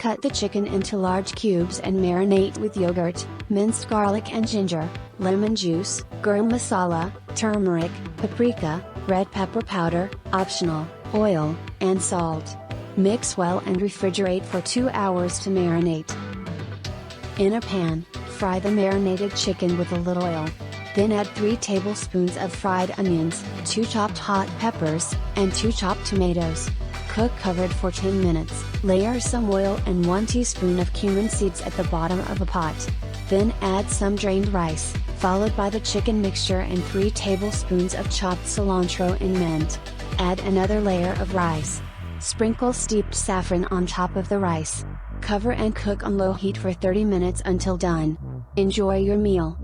cut the chicken into large cubes and marinate with yogurt, minced garlic and ginger, lemon juice, garam masala, turmeric, paprika, red pepper powder, optional, oil, and salt. Mix well and refrigerate for 2 hours to marinate. In a pan, fry the marinated chicken with a little oil. Then add 3 tablespoons of fried onions, 2 chopped hot peppers, and 2 chopped tomatoes. Cook covered for 10 minutes. Layer some oil and 1 teaspoon of cumin seeds at the bottom of a pot. Then add some drained rice, followed by the chicken mixture and 3 tablespoons of chopped cilantro and mint. Add another layer of rice. Sprinkle steeped saffron on top of the rice. Cover and cook on low heat for 30 minutes until done. Enjoy your meal.